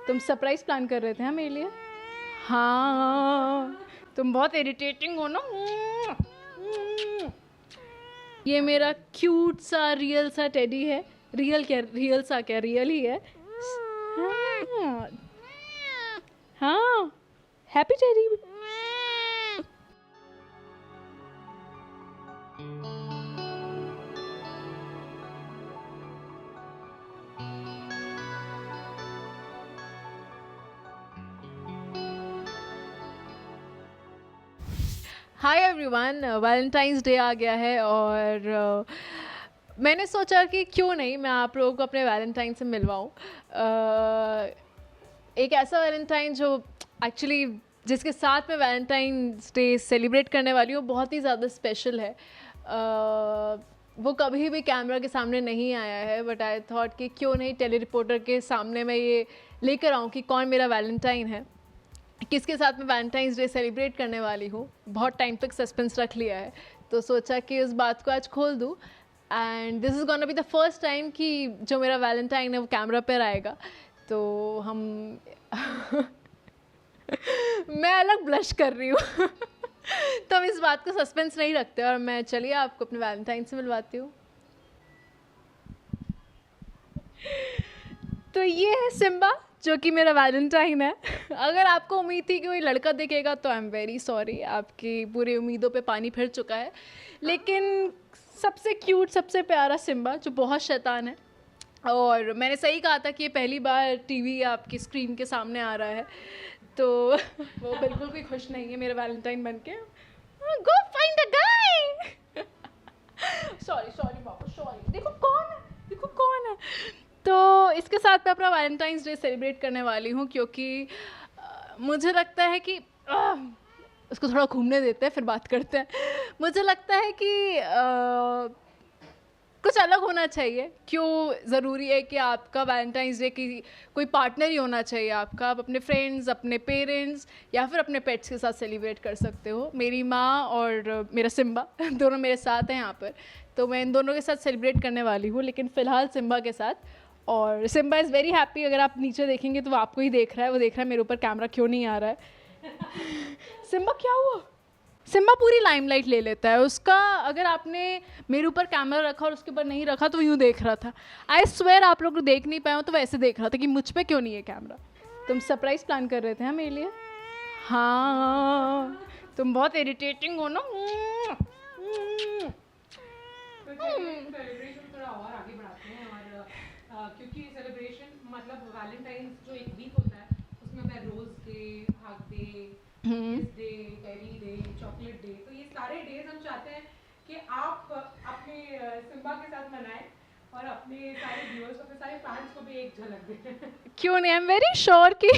तुम surprise plan कर रहे थे हाँ मेरे लिए? हाँ, तुम बहुत इरिटेटिंग हो ना। ये मेरा क्यूट सा रियल सा टेडी है। रियल क्या, रियल सा क्या, रियल ही है। हाँ, हाँ, happy teddy. Hi everyone, Valentine's day आ गया है और मैंने सोचा कि क्यों नहीं मैं आप लोगों को अपने वैलेंटाइन से मिलवाऊँ। एक ऐसा वैलेंटाइन जो एक्चुअली जिसके साथ मैं वैलेंटाइंस डे सेलिब्रेट करने वाली हूँ बहुत ही ज़्यादा स्पेशल है। वो कभी भी कैमरा के सामने नहीं आया है, बट आई थॉट कि क्यों नहीं टेली रिपोर्टर के सामने मैं ये लेकर आऊँ कि कौन मेरा वैलेंटाइन है, किसके साथ मैं वैलेंटाइंस डे सेलिब्रेट करने वाली हूँ। बहुत टाइम तक सस्पेंस रख लिया है, तो सोचा कि उस बात को आज खोल दूँ। And this is gonna be the first time कि जो मेरा वैलेंटाइन है वो कैमरा पर आएगा। तो हम मैं अलग ब्लश कर रही हूँ तो हम इस बात को सस्पेंस नहीं रखते और मैं चलिए आपको अपने वैलेंटाइन से मिलवाती हूँ। तो ये है सिम्बा जो कि मेरा वैलेंटाइन है। अगर आपको उम्मीद थी कि कोई लड़का दिखेगा तो आई एम वेरी सॉरी, आपकी पूरी उम्मीदों पे पानी फिर चुका है। लेकिन सबसे क्यूट सबसे प्यारा सिम्बा जो बहुत शैतान है, और मैंने सही कहा था कि ये पहली बार टीवी आपकी स्क्रीन के सामने आ रहा है, तो वो बिल्कुल भी खुश नहीं है मेरा वैलेंटाइन बन के। Go find a guy. Sorry sorry Babu sorry, देखो कौन है, देखो कौन है। तो इसके साथ मैं अपना वैलेंटाइंस डे सेलिब्रेट करने वाली हूँ क्योंकि मुझे लगता है कि उसको थोड़ा घूमने देते हैं फिर बात करते हैं। मुझे लगता है कि कुछ अलग होना चाहिए। क्यों ज़रूरी है कि आपका वैलेंटाइंस डे की कोई पार्टनर ही होना चाहिए आपका? आप अपने फ्रेंड्स, अपने पेरेंट्स या फिर अपने पेट्स के साथ सेलिब्रेट कर सकते हो। मेरी माँ और मेरा सिम्बा दोनों मेरे साथ हैं यहाँ पर, तो मैं इन दोनों के साथ सेलिब्रेट करने वाली हूँ, लेकिन फ़िलहाल सिम्बा के साथ। और सिम्बा इज़ वेरी हैप्पी। अगर आप नीचे देखेंगे तो वो आपको ही देख रहा है, वो देख रहा है मेरे ऊपर कैमरा क्यों नहीं आ रहा है। सिम्बा क्या हुआ? सिम्बा पूरी लाइमलाइट ले लेता है उसका। अगर आपने मेरे ऊपर कैमरा रखा और उसके ऊपर नहीं रखा तो यूँ देख रहा था। आई स्वेयर आप लोग देख नहीं पाए हो तो वैसे देख रहा था कि मुझ पे क्यों नहीं है कैमरा। तुम सरप्राइज प्लान कर रहे थे हाँ मेरे लिए? हाँ, तुम बहुत इरिटेटिंग हो ना। सेलिब्रेशन थोड़ा और आगे बढ़ाते हैं और क्योंकि सेलिब्रेशन मतलब वैलेंटाइंस जो एक वीक होता है उसमें मैं rose day, hug day, kiss day, टेरी डे, चॉकलेट डे, तो ये सारे डेज हम चाहते हैं कि आप अपने सिम्बा के साथ मनाएं और अपने सारे व्यूअर्स को, अपने सारे फैंस को भी एक झलक दें। क्यों नहीं, आई एम वेरी श्योर कि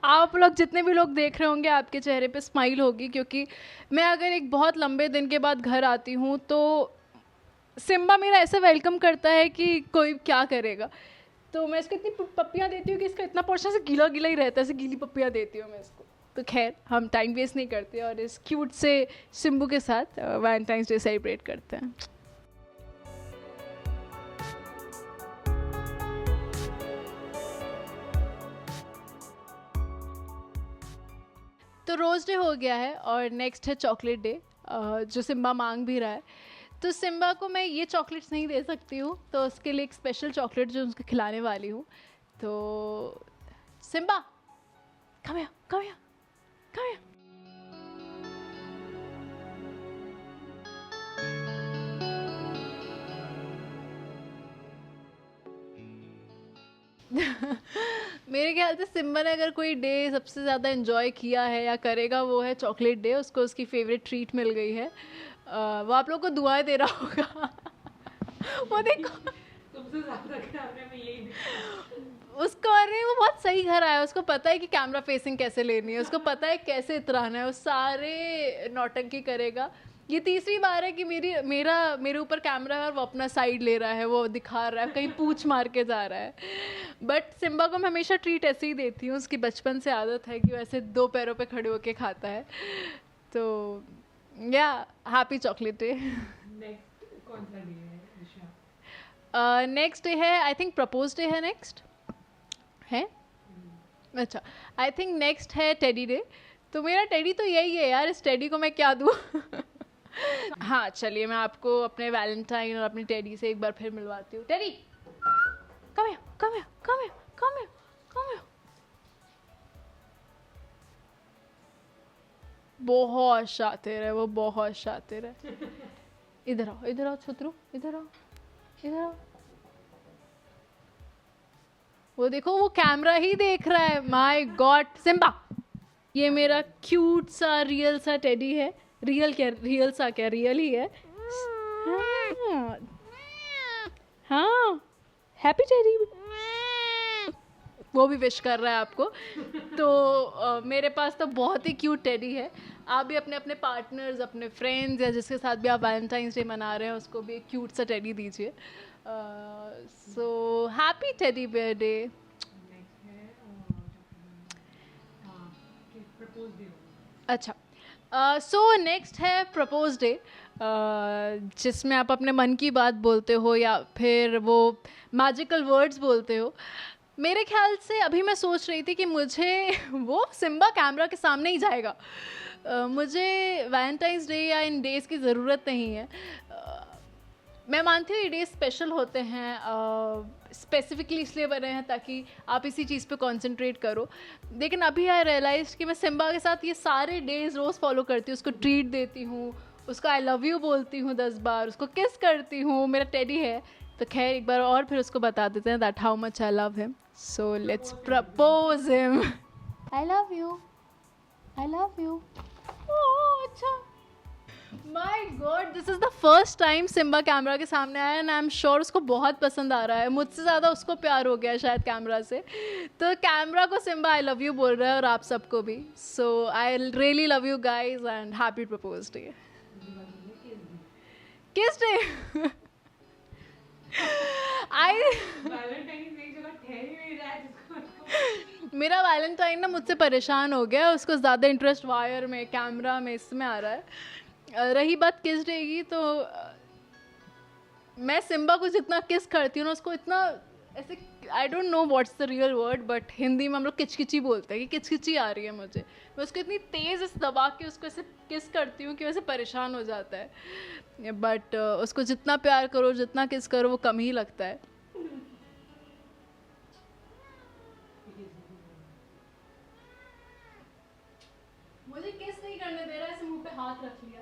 आप लोग जितने भी लोग देख रहे होंगे आपके चेहरे पे स्माइल होगी, क्योंकि मैं अगर एक बहुत लंबे दिन के बाद घर आती हूँ तो सिम्बा मेरा ऐसे वेलकम करता है कि कोई क्या करेगा। तो मैं इसको इतनी पप्पियाँ देती हूँ कि इसका इतना पोर्शन से गीला गीला ही रहता है, ऐसे गीली पप्पियाँ देती हूँ मैं इसको। तो खैर हम टाइम वेस्ट नहीं करते और इस क्यूट से सिम्बू के साथ वैलेंटाइंस डे सेलिब्रेट करते हैं। तो रोज़ डे हो गया है और नेक्स्ट है चॉकलेट डे, जो सिम्बा मांग भी रहा है। तो सिम्बा को मैं ये चॉकलेट्स नहीं दे सकती हूँ, तो उसके लिए एक स्पेशल चॉकलेट जो उसको खिलाने वाली हूँ। तो Simba come here, come here, come here. मेरे ख्याल से सिम्बा ने अगर कोई डे सबसे ज़्यादा इन्जॉय किया है या करेगा वो है चॉकलेट डे। उसको उसकी फेवरेट ट्रीट मिल गई है। वो आप लोग को दुआएं दे रहा होगा। वो देखो तुमसे ज्यादा कैमरे में यही उसको, अरे वो बहुत सही घर आया, उसको पता है कि कैमरा फेसिंग कैसे लेनी है, उसको पता है कैसे इतराना है, वो सारे नौटंकी करेगा। ये तीसरी बार है कि मेरे ऊपर कैमरा है और वो अपना साइड ले रहा है, वो दिखा रहा है, कहीं पूछ मार के जा रहा है। बट सिम्बा को मैं हमेशा ट्रीट ऐसे ही देती हूँ, उसकी बचपन से आदत है कि वो ऐसे दो पैरों पे खड़े होके खाता है। तो या हैप्पी चॉकलेट डे। नेक्स्ट कौन सा डे है ईशा? नेक्स्ट डे है, आई थिंक प्रपोज डे है नेक्स्ट, है? अच्छा, आई थिंक नेक्स्ट है टेडी डे। तो मेरा टेडी तो यही है यार, इस टेडी को मैं क्या दूँ? हाँ चलिए, मैं आपको अपने वैलेंटाइन और अपनी टेडी से एक बार फिर मिलवाती हूँ। Teddy, come here, come here, come here, come here, come here. बहुत शातिर है वो, बहुत शातिर है। इधर आओ छुतरू, इधर आओ, इधर आओ। वो देखो, वो कैमरा ही देख रहा है। माय गॉड, सिम्बा, ये मेरा क्यूट सा रियल सा टेडी है। रियल क्या, रियल सा क्या, रियल ही है। हाँ, हैप्पी टेडी। वो भी विश कर रहा है आपको। तो मेरे पास तो बहुत ही क्यूट टेडी है। आप भी अपने अपने पार्टनर्स, अपने फ्रेंड्स या जिसके साथ भी आप वैलेंटाइंस डे मना रहे हैं, उसको भी एक क्यूट सा टेडी दीजिए। So happy teddy bear day. अच्छा, सो नेक्स्ट है प्रपोज डे, जिसमें आप अपने मन की बात बोलते हो या फिर वो मैजिकल वर्ड्स बोलते हो। मेरे ख्याल से अभी मैं सोच रही थी कि मुझे वो सिम्बा कैमरा के सामने ही जाएगा। मुझे वैलेंटाइंस डे या इन डेज़ की ज़रूरत नहीं है। मैं मानती हूँ ये डेज स्पेशल होते हैं, स्पेसिफिकली इसलिए बने हैं ताकि आप इसी चीज़ पे कंसंट्रेट करो। लेकिन अभी आई रियलाइज कि मैं सिम्बा के साथ ये सारे डेज रोज़ फॉलो करती हूँ। उसको ट्रीट देती हूँ, उसको आई लव यू बोलती हूँ 10 बार, उसको किस करती हूँ। मेरा टेडी है तो खैर एक बार और फिर उसको बता देते हैं that how much I love him. So let's propose him. I love you, I love you. Oh अच्छा, my God, this is the first time Simba camera के सामने आया एंड आई एम श्योर उसको बहुत पसंद आ रहा है। मुझसे ज़्यादा उसको प्यार हो गया शायद कैमरा से। तो कैमरा को सिम्बा आई लव यू बोल रहा है और आप सबको भी। So I really love you guys and happy propose day. Kiss day? मेरा वैलेंटाइन ना मुझसे परेशान हो गया, उसको ज़्यादा इंटरेस्ट वायर में, कैमरा में, इसमें आ रहा है। रही बात किस डे की, तो मैं सिम्बा को जितना किस करती हूँ ना, उसको इतना ऐसे, आई don't know what's the real word, but Hindi में हम लोग किचकिची बोलते हैं कि किचकिची आ रही है मुझे। मैं उसको इतनी तेज़ इस दबा के उसको ऐसे किस करती हूँ कि वैसे परेशान हो जाता है। बट उसको जितना प्यार करो, जितना किस करो, वो कम ही लगता है। मुझे किस नहीं करने दे रहा है, ऐसे मुंह पे हाथ रख लिया।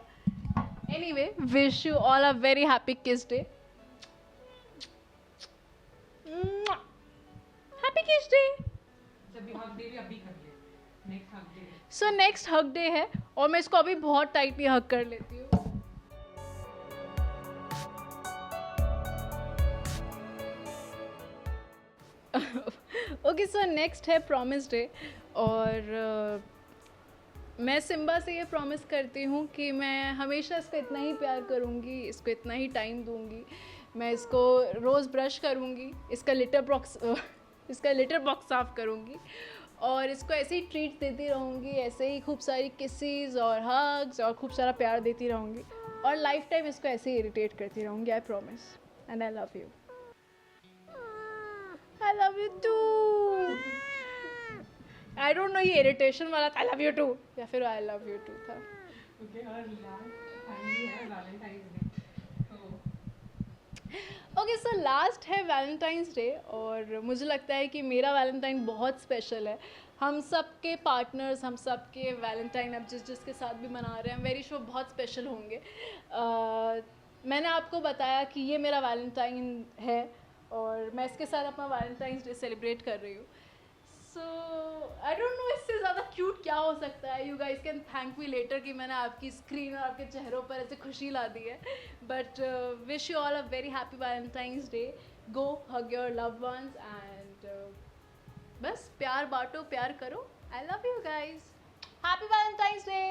Anyway, wish you all a very happy किस डे। हैप्पी किस day. So next hug day है और मैं इसको अभी बहुत टाइटली हग कर लेती हूँ। ओके, सो नेक्स्ट है प्रॉमिस डे और मैं सिम्बा से ये प्रॉमिस करती हूँ कि मैं हमेशा इसको इतना ही प्यार करूँगी, इसको इतना ही टाइम दूँगी। मैं इसको रोज़ ब्रश करूँगी, इसका लिटर बॉक्स साफ़ करूँगी और इसको ऐसे ही ट्रीट देती रहूँगी, ऐसे ही खूब सारी किसेस और हग्स और खूब सारा प्यार देती रहूँगी और लाइफ टाइम इसको ऐसे ही इरिटेट करती रहूँगी। I promise and I love you. I love you too. I don't know ये इरिटेशन वाला आई लव यू टू या फिर आई लव यू टू था। ओके, सो लास्ट है वैलेंटाइंस डे और मुझे लगता है कि मेरा वैलेंटाइन बहुत स्पेशल है। हम सब के पार्टनर्स, हम सब के वैलेंटाइन अब जिसके साथ भी मना रहे हैं, वेरी श्योर बहुत स्पेशल होंगे। मैंने आपको बताया कि ये मेरा वैलेंटाइन है और मैं इसके साथ अपना वैलेंटाइंस डे सेलिब्रेट कर रही हूँ। सो आई डोंट नो इससे ज़्यादा क्यूट क्या हो सकता है। You guys can thank me later कि मैंने आपकी स्क्रीन और आपके चेहरों पर ऐसे खुशी ला दी है। But wish you all a very happy Valentine's day. Go hug your love once and बस प्यार बांटो, प्यार करो। I love you guys. Happy Valentine's day.